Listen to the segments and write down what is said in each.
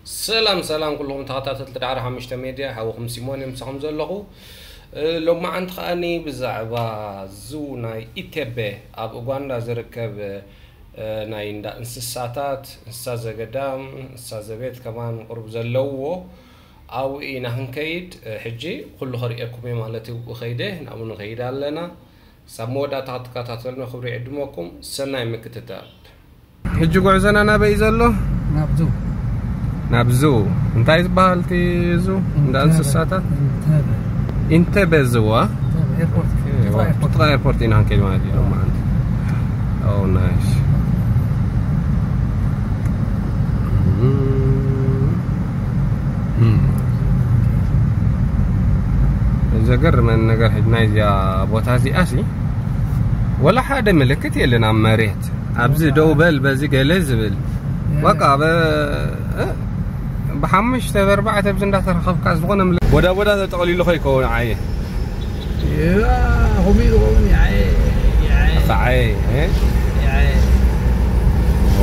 سلام كلهم تغطات الدعارة حمشتا ميديا حاوكم سيموني مساهم زلقو لو ما عند خاني بزعبا زو ناي إتبه أب أوغندا زركب ناي ندا انسساتات انسازة قدام انسازة بيت كمان قرب زلوو أو إينا هنكيد حجي كل خريقكم مالتي وخيده نعمل نغيدا لنا سمودا تغطكاتاتلنا خبري عدموكم سنة مكتتات حجي قعزنا نابي زلو نابزو انت عايز بالتي زو ده انسساتات انت بزوا ايربورت ايربورت هنا كلمه دي ما عندي او نايس زقر من نقر حجنا يا بوتازي اسي ولا حدا ملكت يلنا مريت ابزي دوبل بزي قلزبل بقى بحمش تبربعة تبزن ده ترخب كاس بغنا ودا تقولي له خيكون عاي يا همي غوني عاي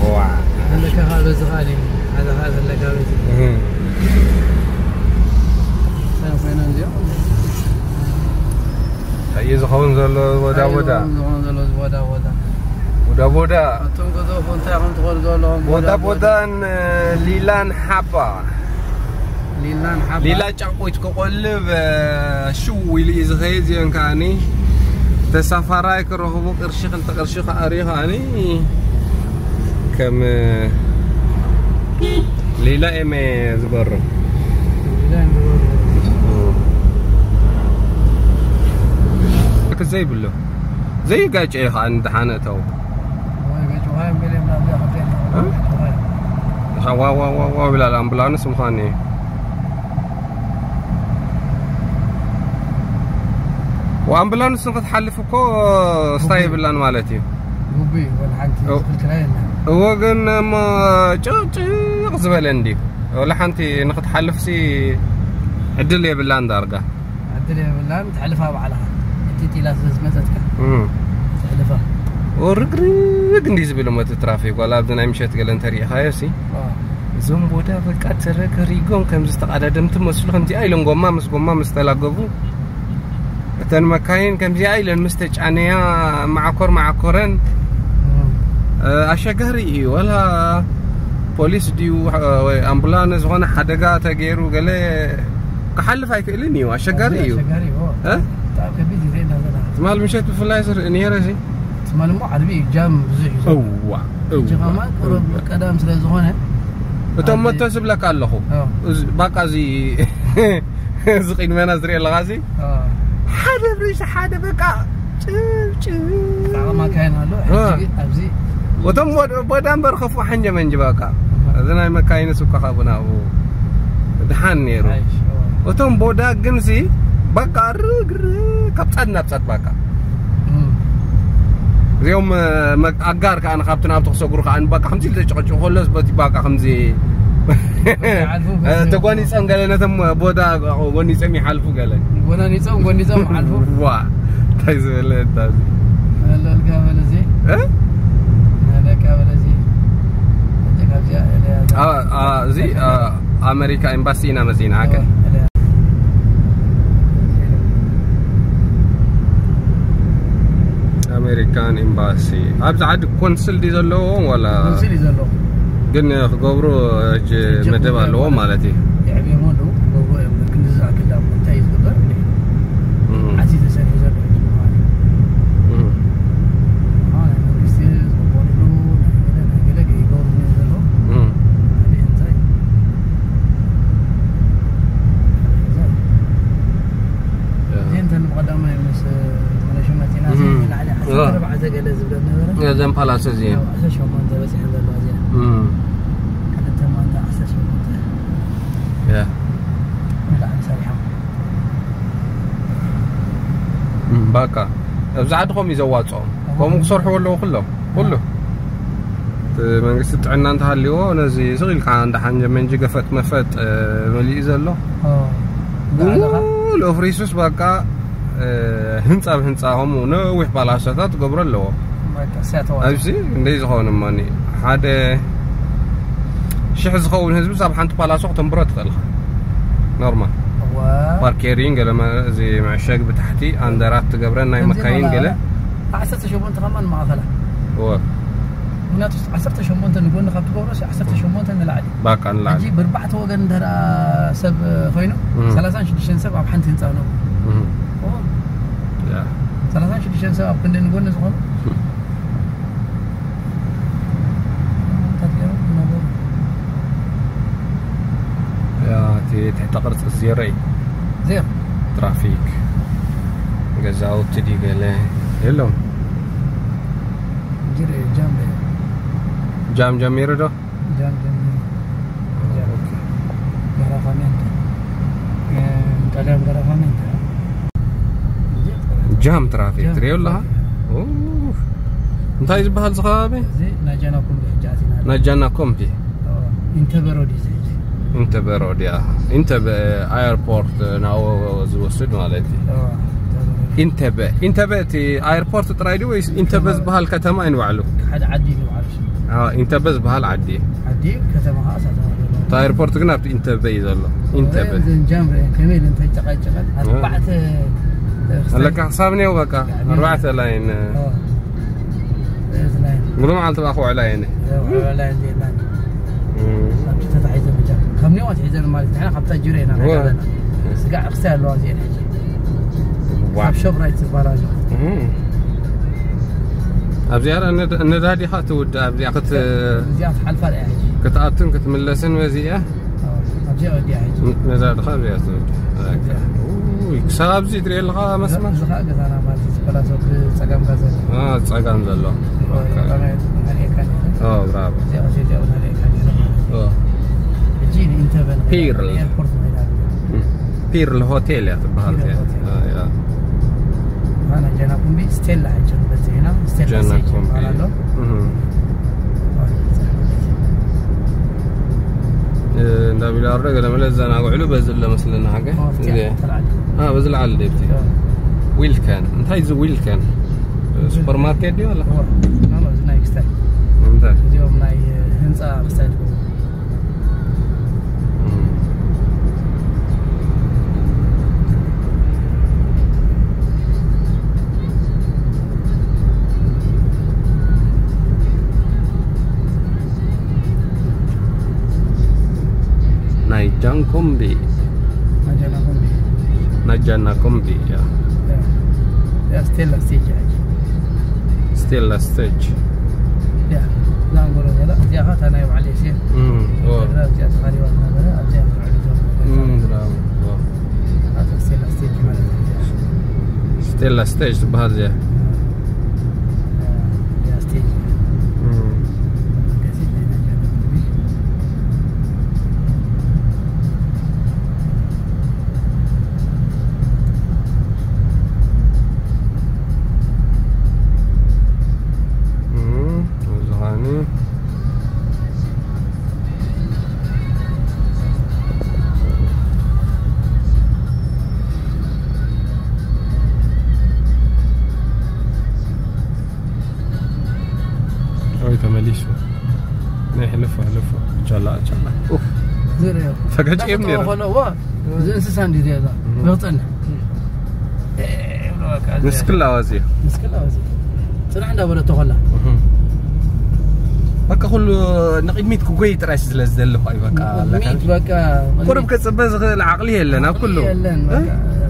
هو عندك هذا زغالي هذا اللي قال سنة اليوم هي زخون زل ودا تنقذوا فنتاهم تقول لهم ودا ليلان حبا ليلا جاكويت كقلب شو اللي زغيز ينكاني تسافراي كرهبو قرشيخ أريخاني كم ليلا إمي زبرو زي بلو زي قاج إيه عند حانته وا بلا الأمبولانس مخاني وأمبولانس نقد حلفكو ستايب اللان مالتي غبي ولا حنتي الكلاين هو قلنا ما غزبل عندي ولا حنتي نقد حلف سي عدل لي باللان دارقة عدل لي باللان تحلفها بعلها انتي لا زمتك تحلفها ورقرق نديز بلو ما تترافيق ولا بدنا مشيت قال انت ريخ هايسي زوم بودا بقى ترك ريغون كم زتقعدم تمسلو انتي ايلون غوما مستلاقبو تن مكاين كم زي ايلن مستجانيا معكورن اشغاري ولا بوليس ديو امبولانس هنا حدقا تغيرو قال كحلف هيكلني اشغاري ها كبيدي زين هذا مال مشيت بفلايزر اني راسي مال مو عربي جام بزح اوه جماعه قرب قدام سلازونه تم تسب لك الله باقا زي زقين منازري الغازي حدا بقى ما كان هلو ابزي وتم بدان برخفو حنجه من جباكا اذن مكاين سوق خابنا دحان نيرو وتم بودا جنسي بقى رغر كبصنا بصات بقى اليوم اقار كان خابتنا بتخسقرو كان بقى 50 تشقچو خلص بقى 50 تقوني صم قالنا تم بودا غوني صم يحلفو قالن غوني صم حلفو وا تايز ولا انت هلا القابله زي هلا القابله زي زي امريكا امباسينا مزينا هكا امريكان امباسي ابعد كونسل دي زلو ولا كونسل دي زلو قلنا غبرو مدب الله مالتي يعني هون هو كنز كلام تايز قبر عزيز سنه زلو انا بيصير بقولوا انا قلق يقول من زلو انت المقدمه مس منشمتي ناس على حسب بعد قال زبده يا زين بلاصه زين اساس ما انت بس عند الوازين انت ما انت اساس ما يا لا مسرحه باكا ابزعدكم يزواصهم كم صرحوا ولا كله منقست طعنا انت هاليو نزي زغيل كان عند حنجه منجي قفت مفت ملي زلو لو فريسوس باكا هنصا هم نوح بلاصات تقبر له ما كساتوا ابزي اندي زخون ماني حدا شح زخون هزب صاب حنت بلاصق تمبرت خلخ نورمال باركيرينج لما زي مع الشاق بتحتي اندرات تقبرنا مكاين قله 10 شومونت كمان ما فلا هو هنا 10 شومونت نقول نخبط كورس 10 شومونت نلعب باك نلعب اجي بربعت وغن درا سب خوينو 36 سب اب حنت نصاونو يا 36 سب اب كنا نقول نزخون يا تي تحت قرص الزيري زير ترافيك جزاو تدي قال يلو جري جام يردو جام اوكي غرفامنت كلام غرفامنت جام ترافيك تري والله اوه انت عايز بحال زخابي زي نجاناكم بحجاتنا نجاناكم بي انت برودي زي انت برودي انت بايربورت ناو زوسد مالتي انت باتي ايربورت ترايدي ويس انت بس بهالكتما ينوعلو حد عدي نوعلو انت بس بهالعدي عدي كتما خاصه تا ايربورت قنابت انت بيزلو انت بس جامر كميل انت تقايقل اربعه لك حسابني وبقى 4 لاين قولوا ما على اخو علينا لا عندي لا تتحيز المجال كم يوم تحيز المال احنا خبطه جرينا سقع اغسال الوازين واو شبرايت البراج ابزيار الندادي خاطر ود ابزي اخت زياد حلفه يا حجي كتعطن كتملسن وزيه ابزي ودي يا حجي نزاد خاب يا سود يكساب زي دري لها مسمى زخا انا ما بلاصو صقام غزل صقام زلو برافو زي جيني انت بين بير الهوتيل يا بهالتي يا انا جناكم بي ستيلا حجن بس هنا ستيلا جناكم بي نبي الرجل لما لزنا علو بزل مثلا حاجه بزل على ديبتي ويل كان انت عايز ويل كان سوبر ماركت دي ولا انا زنا اكستاي ممتاز اليوم ناي هنصا بستايل نجانكم بي يا ستيلا ستيج ستيلا ستيج يا لا نقول لا يا هات انا يوم عليه شيء لا جات غريبه انا ابجي برافو هذا ستيلا ستيج ستيلا ستيج بهذا يا ستيج ماليشو نحلفه ان شاء الله اوف زين فقط ابني والله زين ساندي هذا بطن مسكلا وازي صراحه عندها ولا تغلا بقى كله نقيميت كوي تراش زلزل هاي بقى بقى قرب كتصبز العقليه لنا كله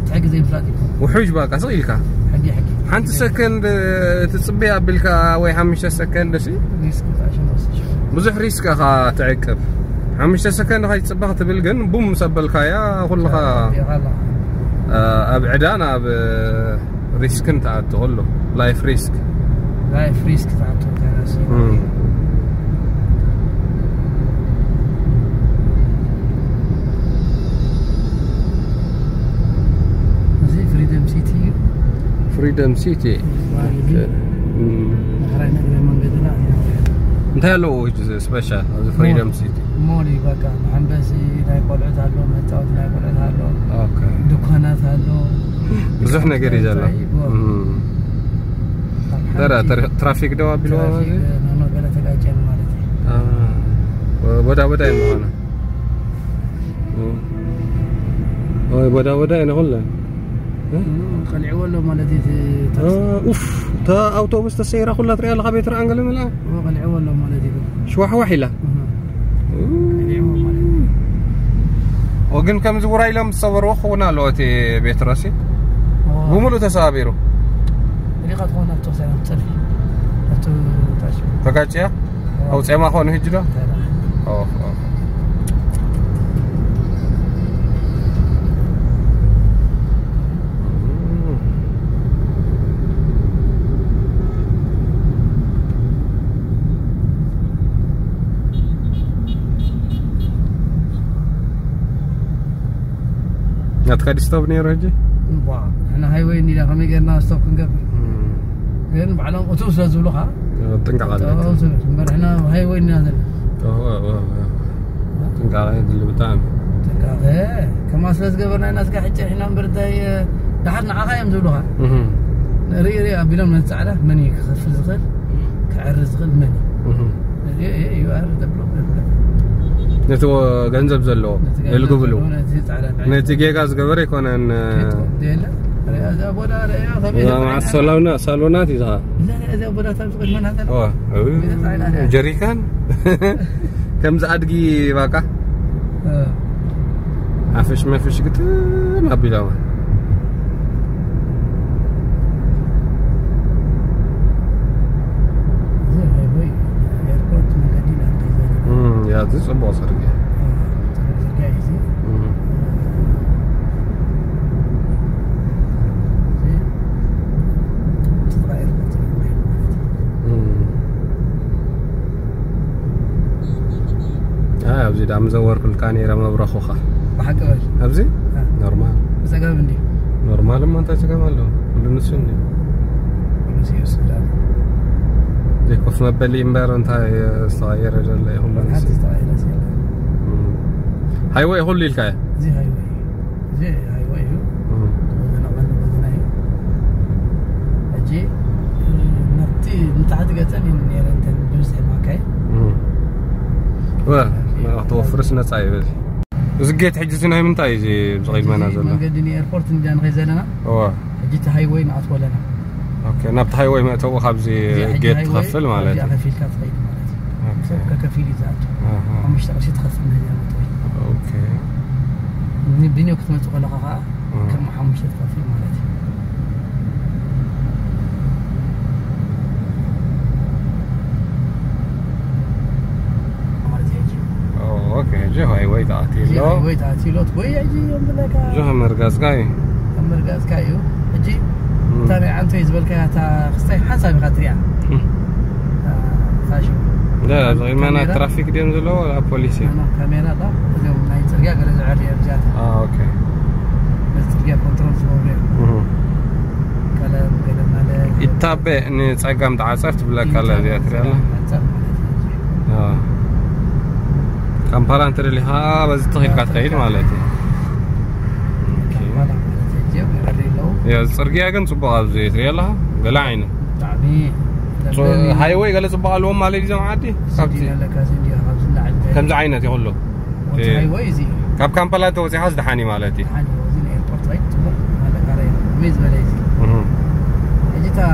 تحق زي فلاتي وحوج بقى صغيرك حقي حنت سكند تصبيها بالكا وي 5 سكند شي ريسك عشان بزح ريسك خا تعكب 5 سكند هاي تصبغت بالقن بوم سبلكا يا كلها ابعدانا بريسك انت تقول له لايف ريسك تاعته زي فريدم سيتي انت له سبيشال فريدم سيتي مولي بقى محمبسي لا يقولعت هالو متاوت لا يقولعت هالو اوكي دكانات هالو بزح نقر يجلا ترى ترافيك دوا بالوا انا قال تلاقي مالتي بدا معنا بدا انا والله قلع ولا مالتي اوف تا اوتوبوس تسيره كلها طريقه لغبيت رانقل ملا قلع ولا مالتي شو وحيله وقن كم زوراي لم تصوروا خونا لوتي بيت راسي بملو تسابيرو اللي قد خونا توصل تلفي تو تاش تقاچيا او صيما خون هجدا اوه نتخدي ستوب نيرو هجي واو انا هاي وين اذا خمي قلنا ستوب كنقبل غير بعلم اوتوبوس لازولها تنقل على اوتوبوس احنا هاي وين نازل تنقل على اللي بتاعنا تنقل كما سلاس قبرنا الناس قاعد احنا برداي دحرنا على يم زولها ري بلم نتسعله مني خف زغل كعرز زغل مني يعرض دبلو نتو غنزب زلو يلقبلو نتيجه غاز غبر يكونن ديلا هذا بودا يا مع صالونات يزها لا هذا بودا تبقى من هذا جريكان كم زادقي باقا عفش ما فيش قلت ما بيلاو يا تيس ابو سرقه ابزي دام زور كل كانيرا مبرخوخه بحق وجه ابزي نورمال زقاب عندي نورمال ما انت تقامله كل نسني نسيس ديك في مبلي امبارح انت صغير رجل هم حد صغير هاي واي هو اللي الكاي زي هاي واي انا اجي نتي متعدقتني اني انت ندوس معك ما توفرسنا صايب زقيت حجتنا من تاي زي صغير ما نازل قدني ايربورت ندي نغيزلنا جيت هاي واي نعت ولا اوكي نبت هاي واي ما تو خبزي جيت تخفل مالتي كفيل كتخيل مالتي كفيل ذات مش تقدر تخفل من هذا اوكي بيني وقت ما تقول لها كم حمش تخفل مالتي اوكي جو هاي واي تعطي له توي يجي يوم لك جو مرغاز كايو يجي تابع أنت يزبلك تا خستي حسب خاطريا فاشو لا غير ما انا ترافيك دي نزلوا ولا بوليسي انا كاميرا لا اليوم ناي ترجع قال عليها بزاف اوكي بس ترجع كنترول صوبري كلام مالك يتابع اني صقام تعصرت بلا كلا دي تريلا كامبالا انت اللي ها بس تغير كاتخيل مالتي يا صرقيا كان صبغه زي تريلا قال عينه تعبي هاي واي قال صبغه لهم مالي جماعتي كم عينه يقول له هاي واي زي كامبالا تو زي حاسد حاني مالتي حاني وزين ايربورت رايت هذا قريب ميز بلايزي اجيتا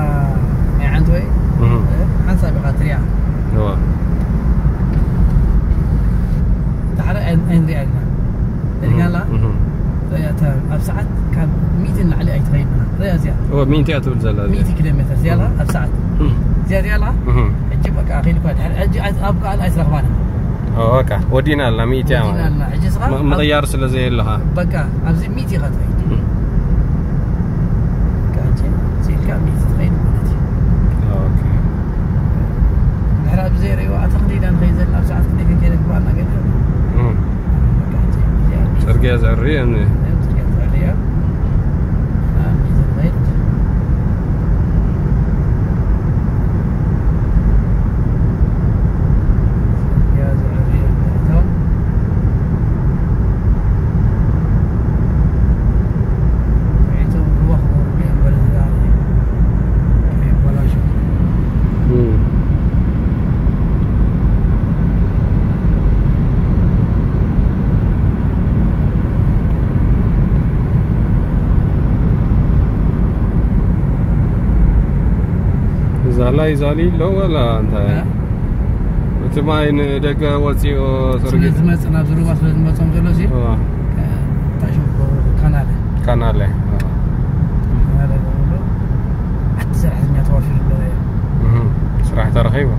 عند وي حنصاب خاطريا هو تعال عندي عندنا اللي قال لا رياتا بساعات كان 200 علي اي تغيب ريا زياد هو 200 تقول زلا 100 كيلومتر زياده بساعات زياد يلا اجيبك اخي لك اجي ابقى على ايس رغبانه اوكي ودينا لنا 200 ودينا لنا اجي صغار مطيار سلا زي لها بقى ابزي 100 غتغيب كاجي زي كان 100 تغيب اوكي الحراب زي ريوا تقريبا غيزل بساعات كده كده كبارنا كده ترجع زرية يعني ترجع زرية ميزة بيت ترجع زرية بيتهم بيتهم روح وربيع ولا زرية كيف ولا شو كلا يزالي لو ولا أنت تماين دقة وسيو سرقة ما أنا بزرو ما سرقة ما تمزلو زي تاشوف كنالة هذا بقوله حتى سرعة ما توافر البلايا سرعة ترخيبه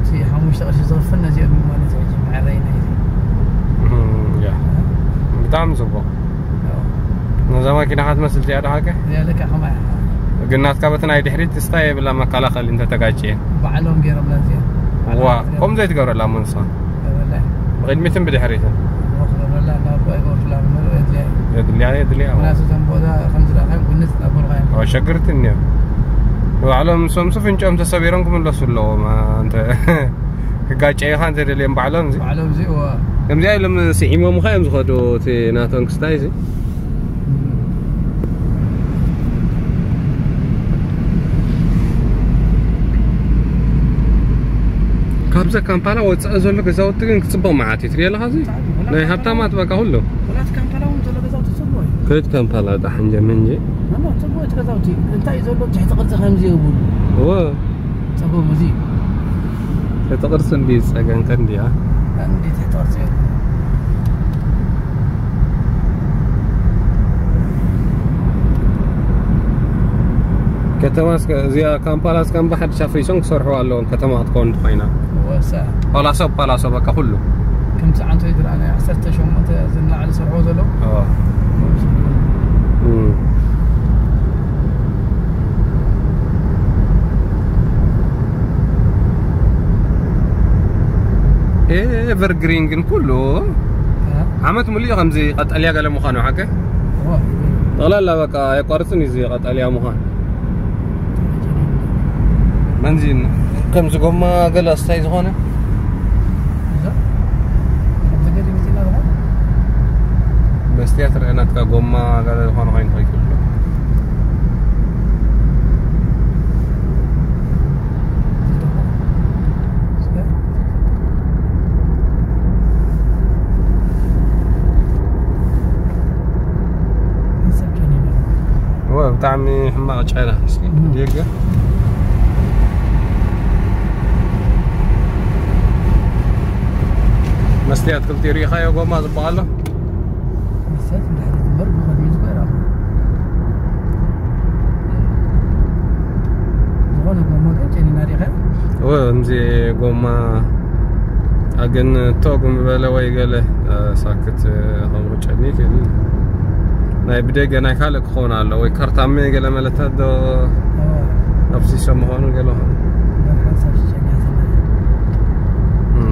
سي حموش تقدر تزوفنا زي ما نتعجب مع رينا يا بتعم زبط نظامك كنا حد مسل زيادة حاجة يا لك حما قلنا كابتنا يدحري تستاي بلا ما كلا خل أنت تقاعدين بعلهم غير بلا زين قم زي تقرر لا منصا والله غير متن بدحريته والله لا بقول فلان يدلي ناس تنبوذا 5 دقائق كنت أقول غير أو شكرتني وعلى مسوم إنكم تصبيركم الله سلوا ما أنت كقاعد أي خان تري لين بعلم زي و كم زي لما سيما مخيم زخدو تي ناتون كستايزي كابزا كامبالا وتسأزول لك زاوت تكن كتصبغ معاتي تري لا هذي لا هبتا ما تبقى كله ولا كامبالا وانت لا زاوت تصبغ كيت كامبالا ده حنجة منجي أنا تصبغ تكزاوتي أنت يزول تحت قرص خمسة يقول هو تصبغ مزيد تحت قرص بيس أجان كندي ها عندي تحت قرص كتماس زي كامبالاس كم بحد شافي شنك صرحوا على كتمات كون خينا وساعة بالا صوب بقى كله كم ساعة تقدر أنا حسرت شو ما زلنا على صرحوا زلوا ايفر جرين كله عملت ملي خمزي قد اليا قال مخانو حكه لا بقى يقرصني زي قد اليا مخان منزين كم زقوما قال استايز هونه بس تياتر انا كقوما قال هون وين هاي كله هو بتعمي حماقة شعيرة دقيقة مستيات كل تاريخها يا قوما زبالة مستيات من حد المر ما خدي زبالة زبالة قوما قلت يعني ناريخها هو مزي قوما أجن توقم بلا ويقاله ساكت هم رجعني كل ناي بدي أنا خالق خونا الله ويكرت عمي قال ملت هذا نفسي سمهون قالوا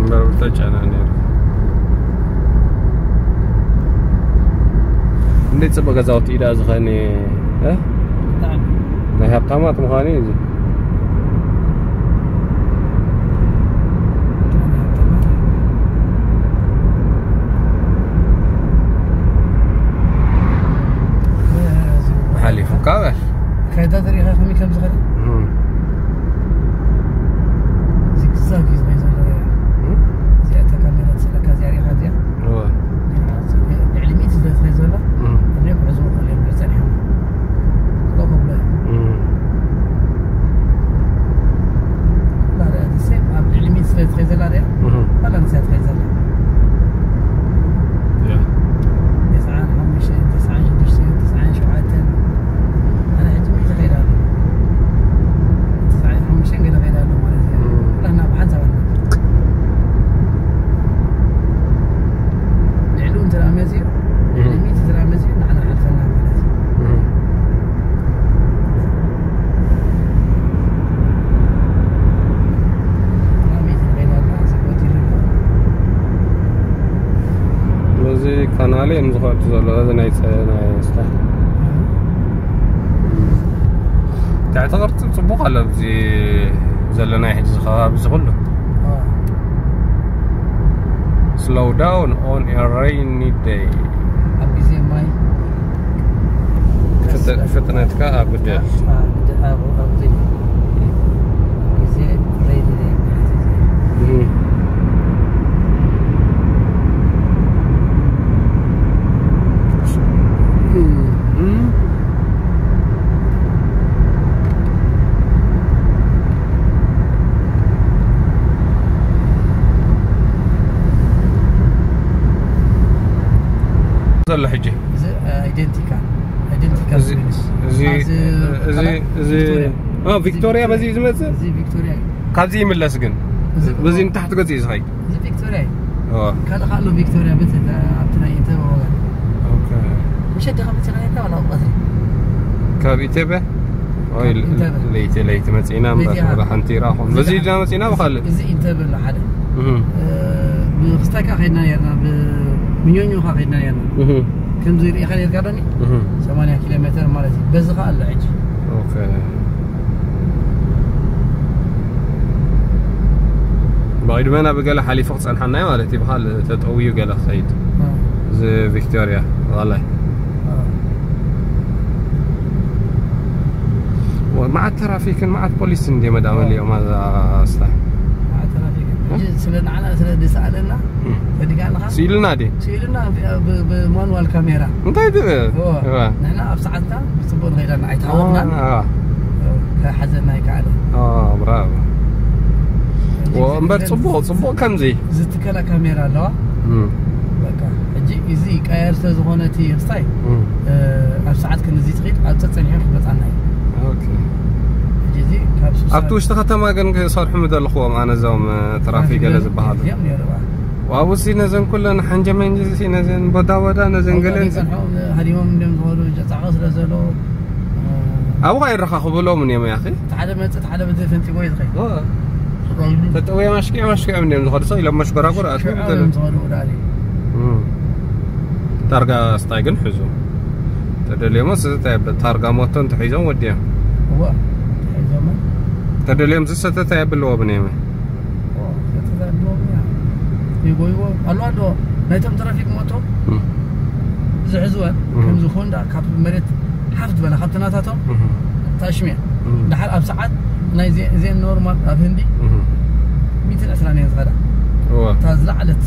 بربط أنا نير نديت سبق زاوت إذا زخني ها نعم ناي هبطامات مخاني زي حالي فكاوة كايدا دري خاف مي كم زغري زيك زاكي زغري زي كاميرا سلكا زياري هاديه هو علميت زي زولا اللي بعزو اللي بيرساني طبعا لا لا سيب علميت زي زولا ريا ولا نسيت زي زولا يا 9 9 شعاتين أنا عجبني غير هذا 9 5 غير هذا لا أنا بحث عنه يعلون تلاميذي علميت تلاميذي نحن عرفنا زي كانالي مزخات زلوا هذا نايس تعتبر تصبغ على زي زلنا يحجز خاب زغله slow down on a rainy day أبي زي ماي فتنتك أبو ده أبو زي rainy day زل حجي ايدنتيكال زي فيكتوريا بزي زمت زي فيكتوريا كازي ملسجن بزي تحت قزي زي فيكتوريا كان قالوا فيكتوريا بس عبتنا انت اوكي مش انت خمسة انت ولا قصري كابيتبه اوي ليت مصينا راح انتي راحون بزي جا مصينا بخل بزي انت بالحد بخستك خدنا يرنا بمنيونيو خدنا يرنا كم زي خلي يركبني 8 كيلومتر مالتي بزقه العج اوكي بعد ما انا بقال حالي فقط عن حنا مالتي بحال تطويو قال سيد زي فيكتوريا والله ومع الترافيك مع البوليس ندي مدام اليوم هذا اصلا مع الترافيك سلنا على سلنا سالنا فدقالنا سيلنا دي سيلنا بمانوال كاميرا انت ايوه نحن بساعتنا بصبر غيرنا عيتحاولنا حزنا هيك على برافو ومبر صبو كم زي زتكلا كاميرا لا بقى اجي ايزي قاير تزغونتي ستاي ساعات كنزي تخيد اتتصنيح بصعنا اوكي جدي كابسوس ابتوش تختما كن صار حمد الاخوه معنا زوم ترافيك لا زبحال وابوسي نزن كلنا حنجمن جسي نزن بدا نزن قلن هريهم من هولو جصعص لزلو او غير رخا خبلو من يا اخي تعال فنتي كويس خي تتوي مشكي من الخرصه الى مشكره قرا تارغا ستايغن حزو تدليم تارغا موتون تحيزون وديا هو تدليم ستة بلو بنيمه يقولوا الوادو نايتم ترافيك موتو زعزوان كم زخوندا كاب مريت حفظ بلا خطناتاتهم تاشميع دحال اب ساعات ناي زي نورمال اب هندي 220 صغدا تازلعلت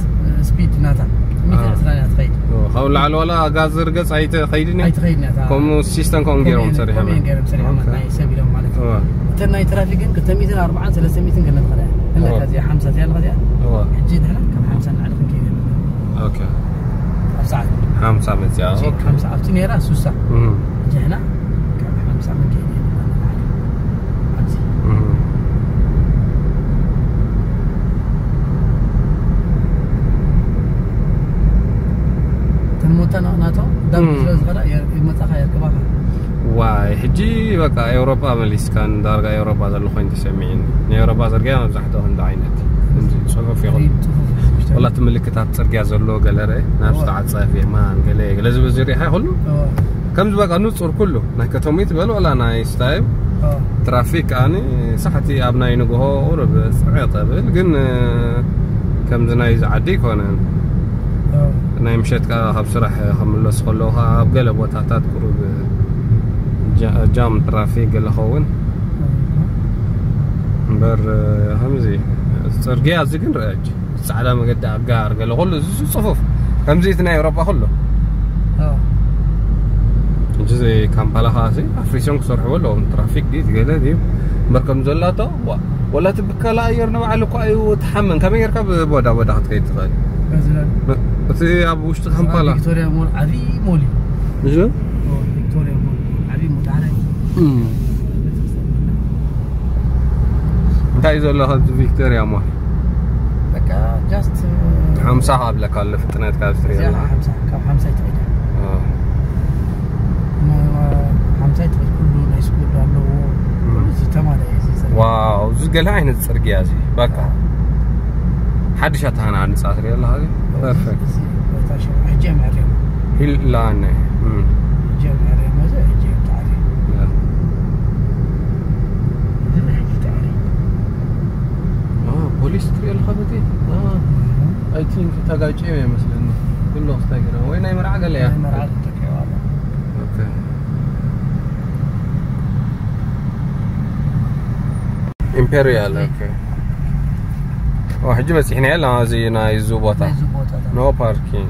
سبيد ناتا 220 تخيل خول على ولا غاز رقص اي تخيدني ناتا كم سيستم كون غيرهم صريحه ناي سبيلهم مالك تناي ترافيكن 240 300 كنا نخدا هلا كازي 5 ديال غدا حجيت هنا كم 5 نعرف كيف اوكي ساعات 5 متيا اوكي 5 عرفتني راه سوسه هنا كم 5 من كيف تموتنا ناتو دم زغدا يمصخا يركبها واي حجي بقى اوروبا مليس كان دارغا اوروبا زلو خوين تسمعين اوروبا زرغا مزحته عند عينت صفف يغل والله تملكتات صرغا زلو غلره نفس تاع صافي ما انغلي لازم بزري هاي كله كم بقى نصور كله نكتوميت بل ولا نايس تايم ترافيك اني صحتي ابناي نغو ورب صعيطه بل كن كم زناي عدي كونه ناي مشيت كاب صراح خملص خلوها بقله بوتاتات قرب جام ترافيك اللي خون بر همزي صرغيا زين راج على ما قد اقار قال كله صفوف همزي تناي اوروبا كله جزء كامبالا هاسي افريسيون صرح ولا ترافيك دي قال دي مركم زلاته ولا تبكلا ايرنا معلكو ايو تحمن كم يركب بودا تقيت تقال بس ابو وش كامبالا فيكتوريا مول عري مولي شو فيكتوريا مول عري متعري انت عايز ولا هاد فيكتوريا مول بقى جاست 5 قبل كل فتنات كاستري 5 تقريبا ما 5 كله نايس كله له تمام واو زقلها عين تصرقيا زي بقى حدشت انا عن صاحري يلا هذه بيرفكت حجي معريم هي لا انا حجي معريم ما زي حجي تعري بوليس تري الخبتي اي ثينك تاغاچي مثلا كله استاغرا وين اي مرعا قال يا مرعا تكي والله اوكي امبريال اوكي واحد بس احنا يلا زينا يزوبوتا نو باركينج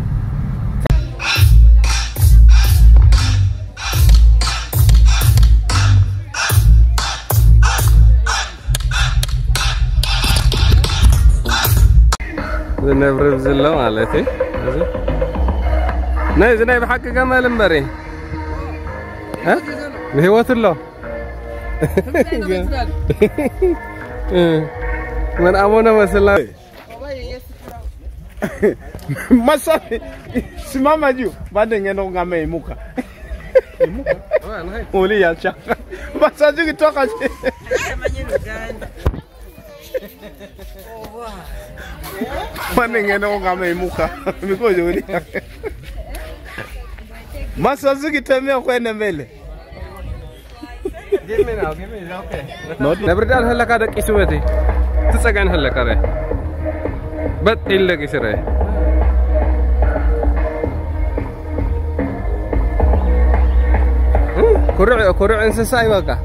نبرز له مالتي ناي بحق جمال مبري ها بهوت الله من أبونا مثلا masa simama juu baada ngeno ngame imuka uli ya chaka masa juu kitoka baada ngeno ngame imuka mikojo uli masa juu kitemea kwenda mbele give me okay نبردان هلا كذا كيسوتي تسقين هلا كذا بس إلا كيسره كرع إنسان ساي بقى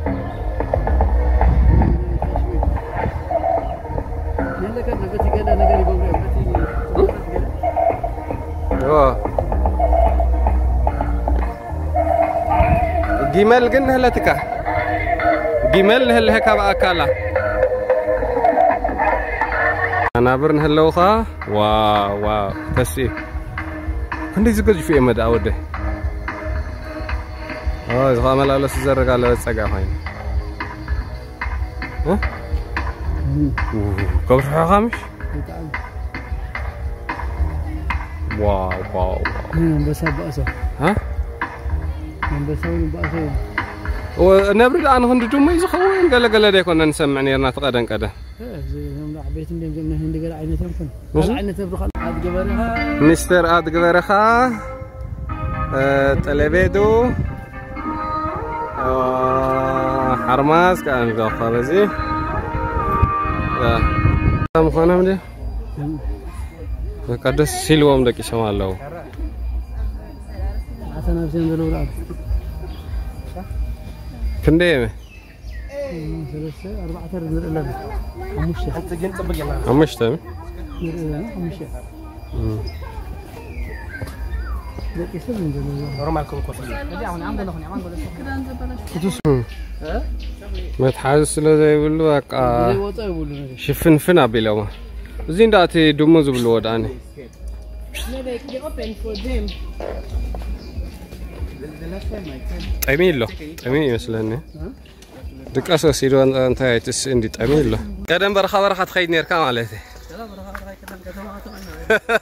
جمال جن هلا تكا جمال هلا هكا بأكله أنا برن هاللوخة واو تسي عندي زوج في مدى أوده إذا عمل على سزر قال سجى هاين ها كم شو خامش واو بس بأسه ها بس بأسه ونبرد أنا هندي جمعة يزخون قال ده كنا نسمعني أنا تقدم كده بيت اللي جمنا هندي قال عينتهم كن قال عينتهم بخل عاد جبرها مستر عاد جبرها تلبيدو حرماس كان جافا بزي كم خانة مدي كده سيلوام ده كيسمع الله عشان نفسين دلوقتي كنديمه ثلاثة أربعة رجال خمسة حتى جنت بقى خمسة خمسة لكن يسلم دلوقتي نورمال كوكو ما تحس له زي يقولوا لك شفن فينا بيلوما زين داتي دموز بالود أنا أميل له أميل مثلاً دك أساس سيرو أنت هايتس عندي تأمين له كذا برخا تخيل نير كام عليه لا برخا كذا كذا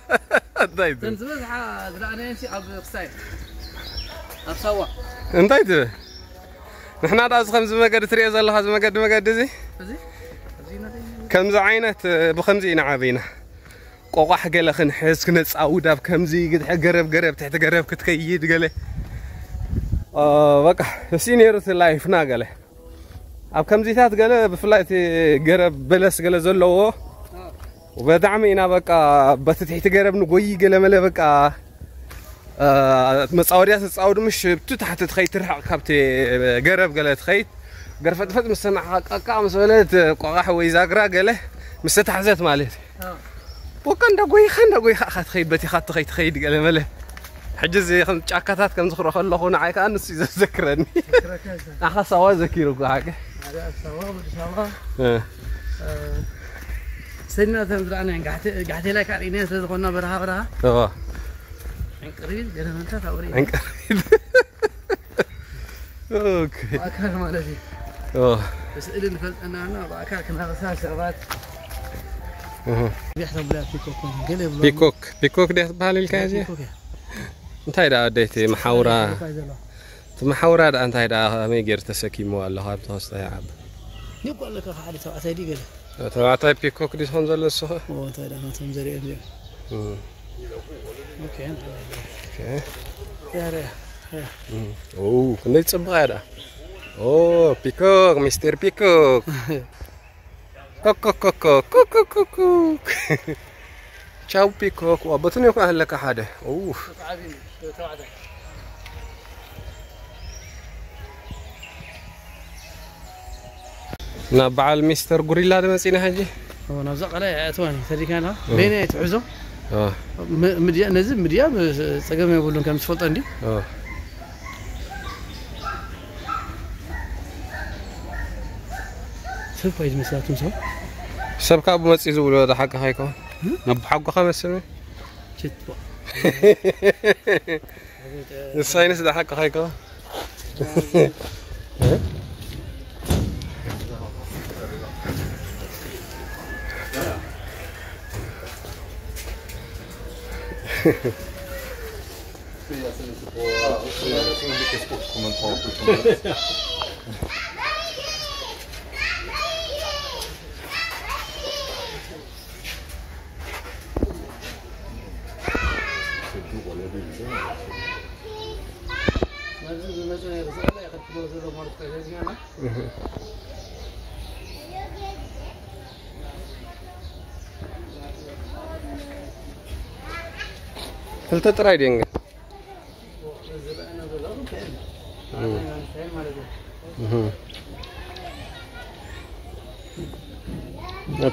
طيب تنزل ح درعنا شيء أبو قصير أسوا أنت طيب نحن هذا خمس مقعد تريز الله خمس مقعد زي كم زعينة بخمسين عابينة قواح قال خن حس كنا تعود أب كم زي قد قرب تحت قرب كتكيد قاله بقى سينير اللايف ناقله أب كم زيتات قاله بفلايت قرب بلس قاله زلوا وبدعمينا بقى بتتحت قرب نقوي قاله ملا بقى متصوريات تصور مش بتتحت تخيت ترحق كابتي قرب قاله تخيت قرفت فت مستمع قام سولت قواح ويزاقرا قاله مستحزت مالتي وكان دقوي خن دقوي خات خيد بتي خات خيد خيد قال مله حجز خم تشاكاتات كم زخرو خلو نعي كان نسي ذكرني اخا سوا ذكيرو حاجه هذا سوا ان شاء الله سنه تمزرعنا قعدت لك على ناس قلنا برها قريب قال انت توري قريب اوكي اكل مالتي بس اللي نفلت انا باكل كنا غسال شربات بيحسب لا بيكوك ده بالكاجي انت هيدا ديتي محاورة انت هيدا ميجر تسكيمو الله هاي بتوسط يا عبد يقول لك حالي سوا سيدي قال تبعتي بيكوك دي هنزل الصح او تايدا هنزل زري اوكي يا ريح اوه كنا يتصبغ هذا اوه بيكوك مستر بيكوك كوك تشاو بيكوك وبطني يكون هلك حدا اوف نبع المستر غوريلا ده مسينا حاجه هو نزق عليه اتواني سدي كان بيني يتعزو مديا نزل مديا صقم يقولون كم تفلط عندي سوف يجي مساتون سو سبك ابو مسي زول هذا حق هايكو نب حق خمس سنه شت الساينس ده حق خايكو هل تتراي دينغ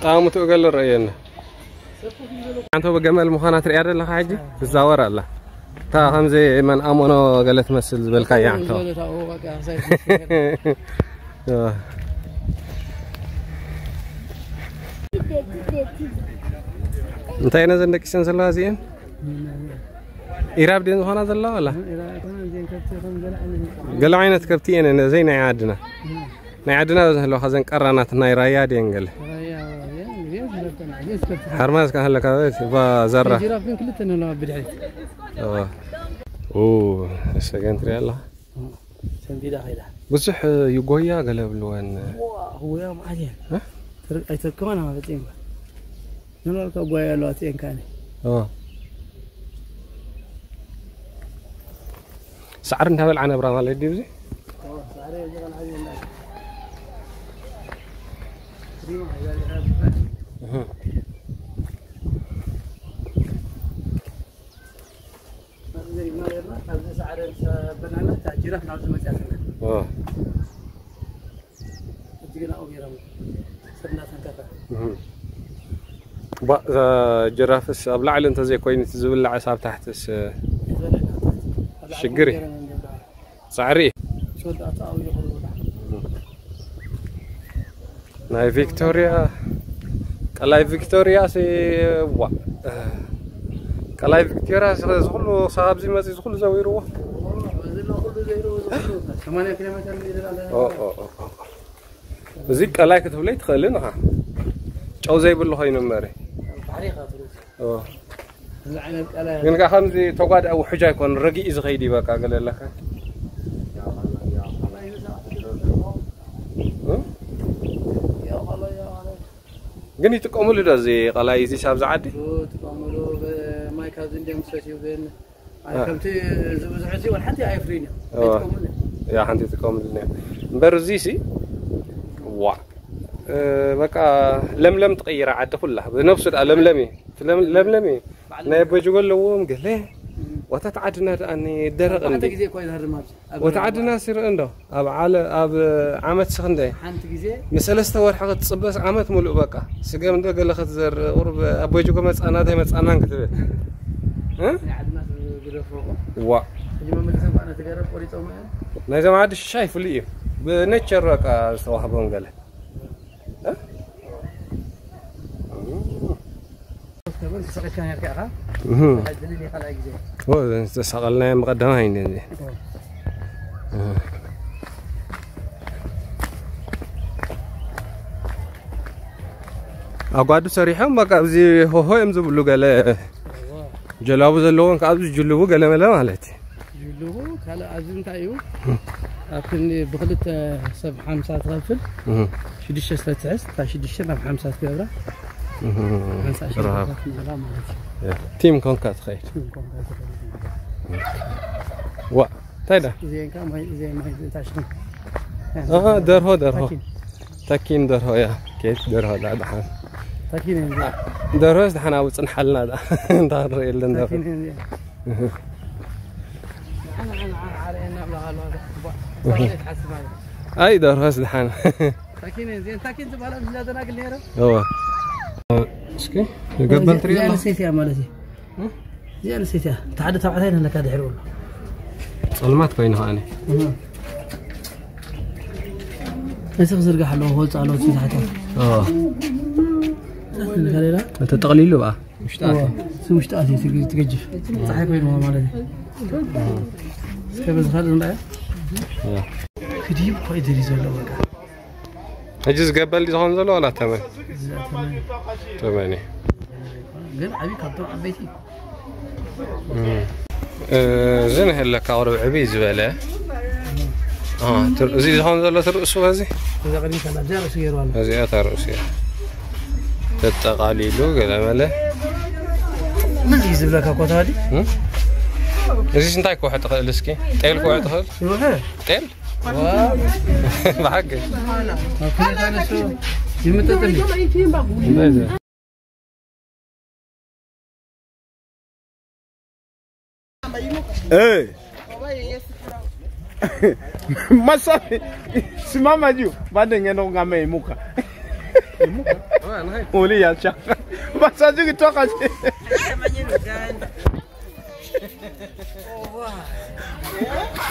طعمه تقول الرأينا أنت بجمال مخانات رياض الله حاجة بالزوار الله تا خمسة من أمانة قالت مسل بالكيان تا أنت هنا زندك سنس الله زين إيراب دين مخانات الله ولا قالوا عينت كرتين أنا زين عادنا نعدنا لو خزن قرانات نايرايا دين قال حرماس كان هلا كذا بزرة جرافين كلتنا لو بدعي سكنت ريالا سنتي داخله بصح يقويا قال بلوان هو يا معين ها اي تكون ما بتين نلو كقويا لو تين كان سعر انت بل عنا برا مال ديبزي سعر يجي على عين زي ما يرنا هذا سعر بنانا تاجيره ناوز مسافنا تجينا او يرام سرنا سنكفا با جرافس ابلع انت زي كوين تزبل عصاب تحتس شقري سعري شو داتا يقولوا ناي فيكتوريا كلاي فيكتوريا سي وا كلاي فيكتوريا زغلو صاحب زي ما زغلو زويرو كمان كيلومتر زي كلاي كتبلي تخلينا ጨው ዘይብሉ ኮይኑ መሪ ታሪኻ ትሩስ ዝዓይነት ቀላይ ግን ከምዚ ተጓድ او حجا يكون رقي زخيد بقى قال لك ግን ይጥቀሙሉ ደዚ ቀላይ እዚ ሳብ ዝዓዲ ይጥቀሙሉ ማይካ ዝንደም ሰሲው ግን ከምቲ ዝብዝሕቲ ወልሓቲ ኣይፍሪን ይጥቀሙሉ ያ ሓንቲ ይጥቀሙሉ እምበር እዚ ሲ ዋ بقى لملم تغير عاد كلها بنفس لملمي لملمي ما يبجوا لهم قال ليه وتتعدنا اني درق انت غزي كويس هرمات وتعدنا سير عنده اب على اب عامت سخندي حنت غزي مسلسته ورحه تصبس عامت ملء بقى سقم ده قال لك زر قرب ابوجو مصانات مصانان كتبه ها عدنا غرفو وا لما ملسن انا تقرب قريصو ما نايز ما عاد شايف لي بنتشر بقى صواحبهم قال كان يركعها الدليل خلق زي هو استسقلنا مقدمه هين دي اقعدوا صريحهم بقى زي هو يمزبلو قال جلابو زلون كابز جلبو قال ملا مالتي جلبو كلا عزم تايو اكني بخلت سب 5 تغفل شديش ستعس تا شديش 5 كبره تيم كونكات خير وا تايدا زين كان زي ما تاشن درهو تاكين درهو يا كيف درهو لا دحان تاكين درهو دحان او صنحلنا دا دار يلن دا اي درهو دحان تاكين زين تاكين تبغى زياده ناقل ليره هو اسكي قبل تري انا نسيتها مالتي زي نسيتها تعدى تبعتين لك هذا حلو ظلمات كاين هاني نسخ زرقه حلو هو صالو تحت لا انت تقليله بقى مش تأتي تجف صحيح وين ما مالدي كيف خالد لا كديب قايد يزول بقى هجز قبل يزون زلو ولا تمام تمام قال عبي كطب بيتي زين هلا كاورو عبي زباله زي زون زلو ترقصوا هذه اذا قليل كان جار سير والله هذه ترقصوا تتقاليلو قال ماله من يجيب لك اكو هذه ايش انت واحد تخلسكي تيل واحد تخل شنو تيل بحق كل كان شو يمتتني Eh. Masa simama juu baada ngeno ngame imuka. Imuka? Uli ya cha. Masa juu kitoka.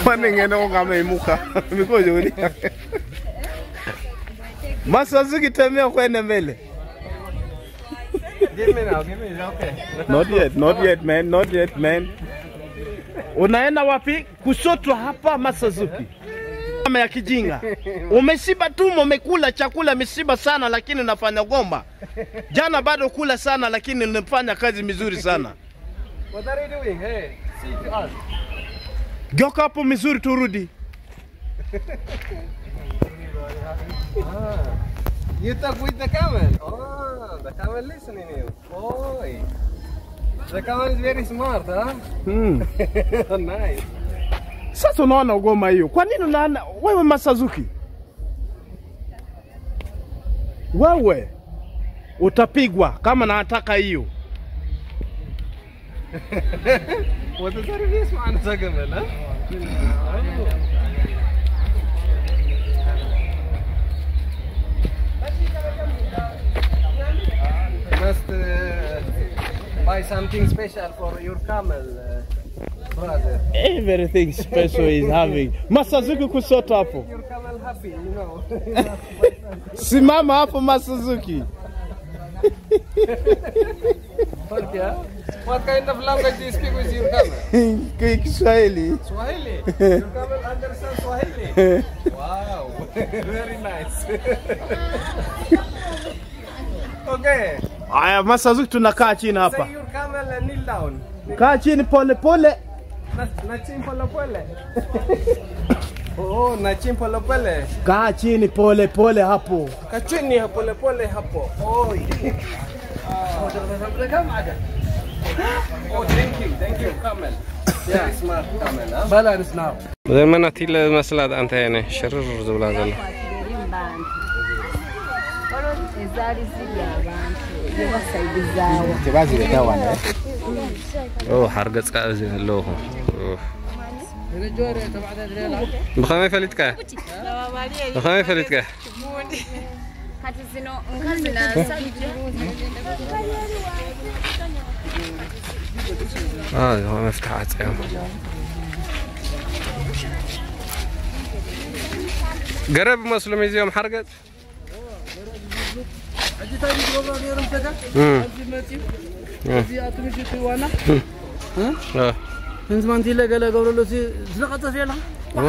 Baada ngeno ngame imuka. Mikojo uli. Masa juu kitemea kwenda mbele. Give me now, okay. Not yet, man. Unaenda wapi? Kushoto hapa Masazuki. Kama ya kijinga. Umeshiba tu, umekula chakula mishiba sana lakini unafanya gomba. Jana bado kula sana lakini unafanya kazi mizuri sana. What are you doing? Hey, see us. Geuka hapo mizuri turudi. You talk with the camel. Oh, the camel listening to you. Oh, the camel is very smart, huh? Nice. Sasa unaona goma hiyo. Kwa nini unaona wewe Masazuki? Wewe utapigwa kama nataka hiyo. What is this man camel, huh? Must buy something special for your camel, brother. Everything special is having. Masazuki kushoto hapo. Your camel happy, you know. Simama hapo Masazuki. What kind of language do you speak with your camel? Kiswahili. Swahili. Your camel understands Swahili. Wow, very nice. Okay. Aya Masazuki tunakaa chini hapa. Say your camel and kneel down. Kaa chini pole pole. Na chini pole pole. Oh, na chini pole pole. Kaa chini pole pole hapo. Kaa chini pole pole hapo. Oh. Oh, thank you, camel. Yeah, smart camel, huh? balance now زي ما نتي المسلات أنت يعني شرر زولا زلا. أوه حرقت كأزين اللوه. بخمي فلتك. بخمي فلتك. هو مفتاحات يوم. قرب مسلم يوم حرقت. انت ما انت لا قال قبل له زلقت فيها لا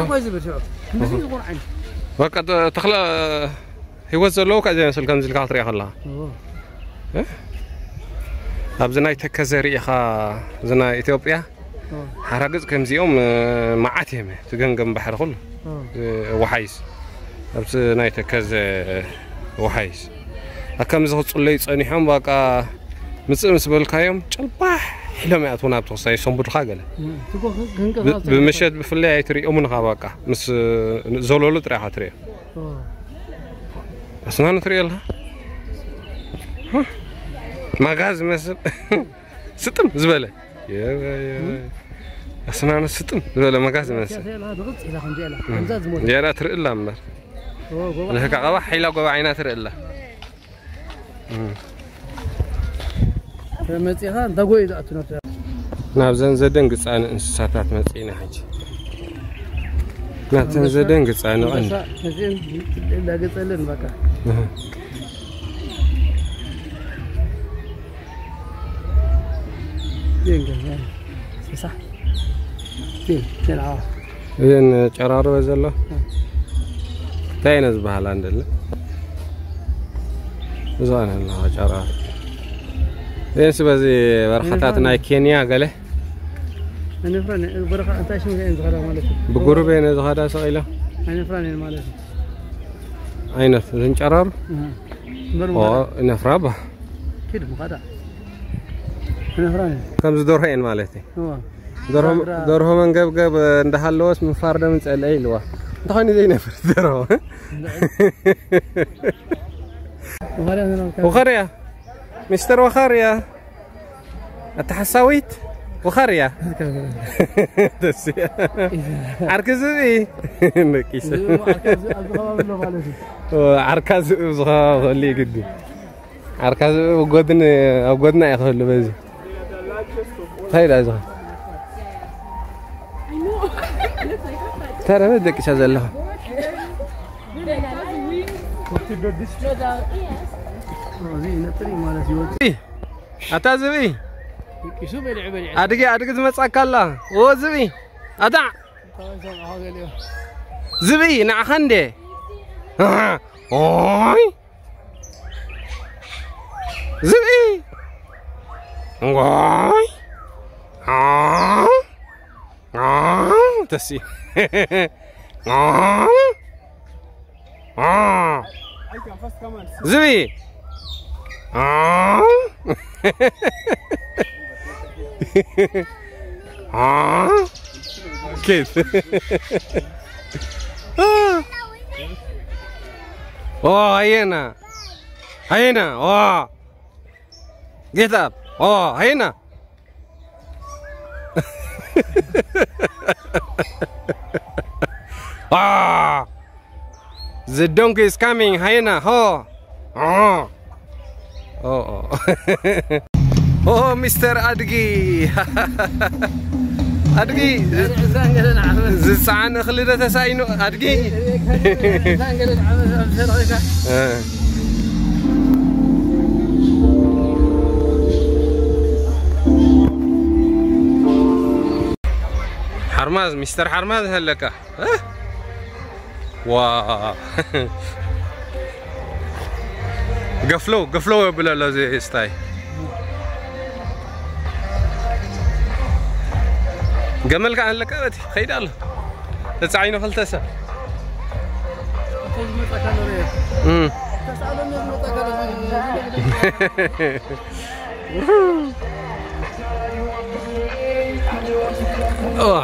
كويس بتشوف يقول عين وقت تخلى هيوزلو كذا مثل كنز الكاتري خلاها أبزنا يتكزري خا زنا إثيوبيا حرقت كمزيوم معاتهم تجنجم بحر خل وحيس أبزنا يتكز وحيس أكمل زهط اللي صنيحهم بقى مس بالكايم شلبح حلم يعطونا بتوصي صنبور خاجله بمشيت بفلي تري أمون خابقة مس زولولو تري تري أصلاً تري لها ما غاز مس ستم زبالة يا أصلاً ستم زبالة ما غاز مس يا لا تري إلا مر لهك قوا حيلا قوا عينا تري إلا متيها دغوي داتنا نابزن زدن قصان انساتات مصينا حاجه نابزن زدن قصان عند لا قصلن بقى دين صح دين عاف إذن شرار وزلا تاينز بحال عندنا زين الله شرار إذن سبزي برختاتنا كينيا قاله أنا فراني برخة أنت شو مكان زغرة مالتي بقربين زغرة سائلة أنا فراني مالتي أين إذن شرار نفرابه كده مقاطع أنا فراني كم زدورين مالتي هو دورهم من قب ندحلوس من فارده من سألي لوا دخاني زي نفر درو وخريا مستر وخريا التحساويت وخريا عركز ايه نكيس عركز صغار اللي قدي عركز وقدنا ياخذ له بزي خير يا زغار ترى بدك شذا لها أتازبي أدقي تمسك الله وزبي أدع زبي نعخندي أوي زبي أوي تسي زبي كيف هينا get up هينا the donkey is coming هينا مستر أدقي أدقي زسعان خلينا تساينو أدقي حرماز مستر حرماز هلكا واو قفلو بلا لازم استاي جمل كان لك أبدي خير الله تسعينه خلتسا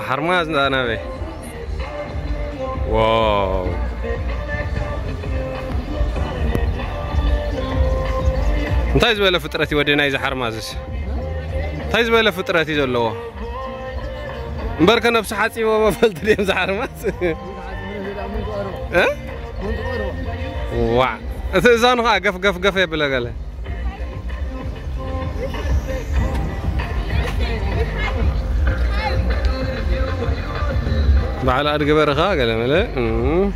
حرماز أنا بي واو انتايز ولا فطرتي ودينا إذا حرمازش تايز ولا فطرتي زلوا مبارك نفس حاسي وما فلت اليوم زحرماز ها وا زانها قف يبلا قال بعد أرجع برخا قال ملا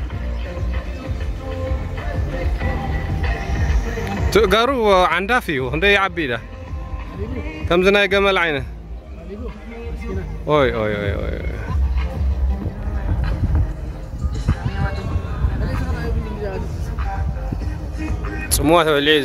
تقارو عندا فيه عندا يعبي ده كم زنا جمال عينه أوي سموه اللي